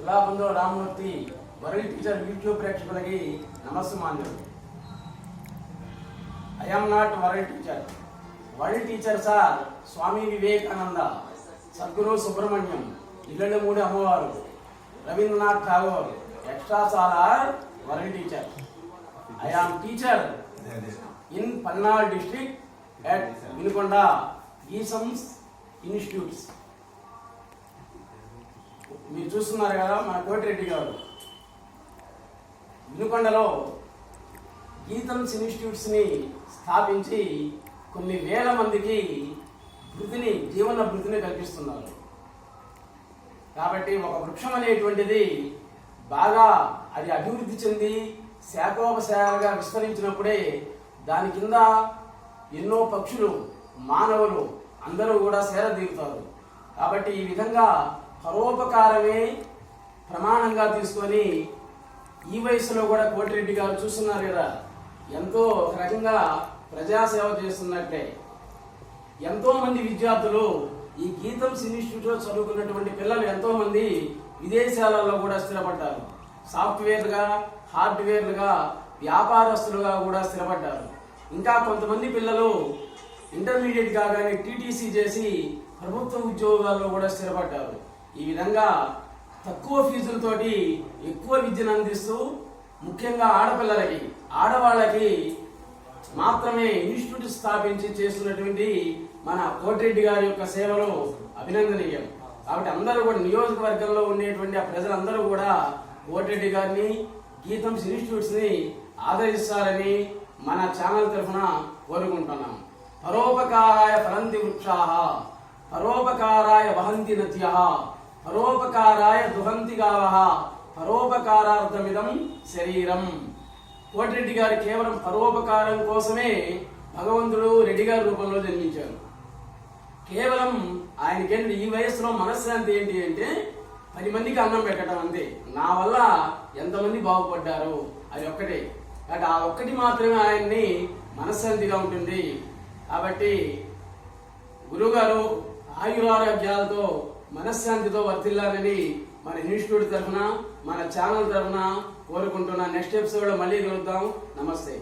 ఇలా బంధువు Ramamurthy world teacher YouTube ప్రేక్షకులకి నమస్సుమాన్యులు. I am not world teacher. World teachers are Swami Vivekananda, Sadguru Subrahmanyam, ఇల్లెళ్ళమూడి అమ్మవారు, Rabindranath Tagore, extras all are world teacher. I am teacher in Palnadu district at Vinukonda గీసమ్స్ institutes. మీరు చూస్తున్నారు కదా మన కోటిరెడ్డి గారు వినుకొండలో గీతమ్స్ ఇన్స్టిట్యూట్స్ని స్థాపించి కొన్ని వేల మందికి జీవన వృద్ధిని కల్పిస్తున్నారు. కాబట్టి ఒక వృక్షం అనేటువంటిది బాగా అది అభివృద్ధి చెంది శాఖోపశాఖగా విస్తరించినప్పుడే దాని కింద ఎన్నో పక్షులు, మానవులు అందరూ కూడా సేరదీరుతారు. కాబట్టి ఈ విధంగా పరోపకారమే ప్రమాణంగా తీసుకొని ఈ వయసులో కూడా కోటిరెడ్డి గారు చూస్తున్నారు కదా, ఎంతో ఒక రకంగా ప్రజాసేవ చేస్తున్నట్టే. ఎంతో మంది విద్యార్థులు ఈ గీతమ్స్ ఇన్స్టిట్యూట్లో చదువుకున్నటువంటి పిల్లలు ఎంతో మంది విదేశాలలో కూడా స్థిరపడ్డారు. సాఫ్ట్వేర్లుగా, హార్డ్వేర్లుగా, వ్యాపారస్తులుగా కూడా స్థిరపడ్డారు. ఇంకా కొంతమంది పిల్లలు ఇంటర్మీడియట్ కాగానే టీటీసీ చేసి ప్రభుత్వ ఉద్యోగాల్లో కూడా స్థిరపడ్డారు. ఈ విధంగా తక్కువ ఫీజులతోటి ఎక్కువ విద్యను అందిస్తూ ముఖ్యంగా ఆడపిల్లలకి, ఆడవాళ్ళకి మాత్రమే ఇన్స్టిట్యూట్ స్థాపించి చేస్తున్నటువంటి మన కోటిరెడ్డి గారి యొక్క సేవలు అభినందనీయం. కాబట్టి అందరూ కూడా నియోజకవర్గంలో ఉండేటువంటి ఆ ప్రజలందరూ కూడా కోటిరెడ్డి గారిని, గీతమ్స్ ఇన్స్టిట్యూట్స్ని ఆదరిస్తారని మన ఛానల్ తరఫున కోరుకుంటున్నాం. పరోపకారాయ ఫలంతి వృక్షాః, పరోపకారాయ వహంతి నద్యః, పరోపకారాయ దుహంతి గావః, పరోపకారార్థమిదం శరీరం. కోటిరెడ్డి గారు కేవలం పరోపకారం కోసమే భగవంతుడు రెడ్డి గారి రూపంలో జన్మించారు. కేవలం ఆయనకేంటి ఈ వయసులో మనశ్శాంతి ఏంటి అంటే 10 మందికి అన్నం పెట్టడం అంతే. నా వల్ల ఎంతమంది బాగుపడ్డారు అది ఒక్కటే. కాబట్టి ఆ ఒక్కటి మాత్రమే ఆయన్ని మనశ్శాంతిగా ఉంటుంది. కాబట్టి గురువుగారు ఆయురారోగ్యాలతో మనశ్శాంతితో వర్తిల్లాలని మన ఇన్స్టిట్యూట్ తరఫున, మన ఛానల్ తరఫున కోరుకుంటున్నా. నెక్స్ట్ ఎపిసోడ్లో మళ్ళీ కలుద్దాం. నమస్తే.